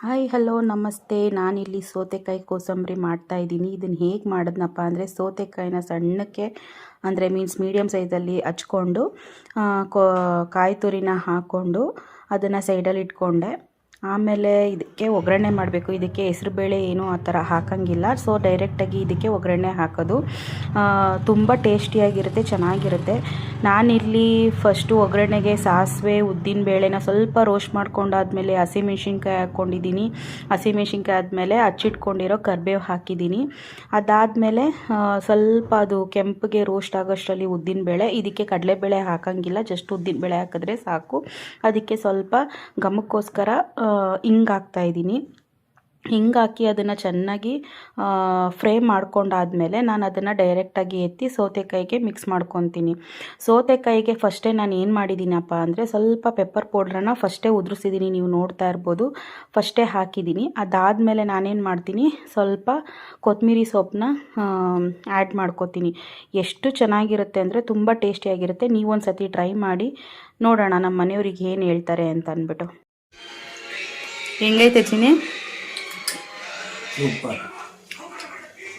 Hi hello ನಮಸ್ತೆ. ನಾನಿಲ್ಲಿ ಸೌತೆಕಾಯಿ ಕೋಸಂಬರಿ ಮಾಡ್ತಾಯಿದ್ದೀನಿ. ಇದನ್ನು ಹೇಗೆ ಮಾಡಿದ್ನಪ್ಪ ಅಂದರೆ ಸೌತೆಕಾಯಿನ ಸಣ್ಣಕ್ಕೆ ಅಂದರೆ ಮೀಡಿಯಮ್ ಸೈಜಲ್ಲಿ ಹಚ್ಕೊಂಡು ಕಾಯಿ ತುರಿನ ಹಾಕ್ಕೊಂಡು ಅದನ್ನು ಸೈಡಲ್ಲಿ ಇಟ್ಕೊಂಡೆ. ಆಮೇಲೆ ಇದಕ್ಕೆ ಒಗ್ಗರಣೆ ಮಾಡಬೇಕು. ಇದಕ್ಕೆ ಹೆಸರುಬೇಳೆ ಏನೂ ಆ ಥರ ಹಾಕೋಂಗಿಲ್ಲ. ಸೊ ಡೈರೆಕ್ಟಾಗಿ ಇದಕ್ಕೆ ಒಗ್ಗರಣೆ ಹಾಕೋದು. ತುಂಬ ಟೇಸ್ಟಿಯಾಗಿರುತ್ತೆ, ಚೆನ್ನಾಗಿರುತ್ತೆ. ನಾನಿಲ್ಲಿ ಫಸ್ಟು ಒಗ್ಗರಣೆಗೆ ಸಾಸಿವೆ ಉದ್ದಿನಬೇಳೆನ ಸ್ವಲ್ಪ ರೋಸ್ಟ್ ಮಾಡ್ಕೊಂಡಾದ್ಮೇಲೆ ಹಸಿಮೆಣ್ಸಿನ್ಕಾಯಿ ಹಾಕ್ಕೊಂಡಿದ್ದೀನಿ. ಹಸಿಮೆಣ್ಸಿನ್ಕಾಯಿ ಆದಮೇಲೆ ಹಚ್ಚಿಟ್ಕೊಂಡಿರೋ ಕರಿಬೇವು ಹಾಕಿದ್ದೀನಿ. ಅದಾದಮೇಲೆ ಸ್ವಲ್ಪ ಅದು ಕೆಂಪಗೆ ರೋಸ್ಟ್ ಆಗೋಷ್ಟರಲ್ಲಿ ಉದ್ದಿನಬೇಳೆ. ಇದಕ್ಕೆ ಕಡಲೆಬೇಳೆ ಹಾಕೋಂಗಿಲ್ಲ, ಜಸ್ಟ್ ಉದ್ದಿನಬೇಳೆ ಹಾಕಿದ್ರೆ ಸಾಕು. ಅದಕ್ಕೆ ಸ್ವಲ್ಪ ಘಮಕ್ಕೋಸ್ಕರ ಹಿಂಗೆ ಹಾಕ್ತಾಯಿದ್ದೀನಿ. ಹಿಂಗೆ ಹಾಕಿ ಅದನ್ನು ಚೆನ್ನಾಗಿ ಫ್ರೈ ಮಾಡ್ಕೊಂಡಾದ್ಮೇಲೆ ನಾನು ಅದನ್ನು ಡೈರೆಕ್ಟಾಗಿ ಎತ್ತಿ ಸೌತೆಕಾಯಿಗೆ ಮಿಕ್ಸ್ ಮಾಡ್ಕೊತೀನಿ. ಸೌತೆಕಾಯಿಗೆ ಫಸ್ಟೇ ನಾನು ಏನು ಮಾಡಿದ್ದೀನಪ್ಪ ಅಂದರೆ ಸ್ವಲ್ಪ ಪೆಪ್ಪರ್ ಪೌಡ್ರನ್ನ ಫಸ್ಟೇ ಉದುರಿಸಿದ್ದೀನಿ. ನೀವು ನೋಡ್ತಾ ಇರ್ಬೋದು, ಫಸ್ಟೇ ಹಾಕಿದ್ದೀನಿ. ಅದಾದಮೇಲೆ ನಾನೇನು ಮಾಡ್ತೀನಿ, ಸ್ವಲ್ಪ ಕೊತ್ತಂಬರಿ ಸೊಪ್ಪನ್ನ ಆ್ಯಡ್ ಮಾಡ್ಕೊತೀನಿ. ಎಷ್ಟು ಚೆನ್ನಾಗಿರುತ್ತೆ ಅಂದರೆ ತುಂಬ ಟೇಸ್ಟಿಯಾಗಿರುತ್ತೆ. ನೀವೊಂದು ಸತಿ ಟ್ರೈ ಮಾಡಿ ನೋಡೋಣ ನಮ್ಮ ಮನೆಯವ್ರಿಗೆ ಏನು ಹೇಳ್ತಾರೆ ಅಂತ ಅಂದ್ಬಿಟ್ಟು. ಹೆಂಗೈತೆ ಚಿನಿ? ಸೂಪರ್.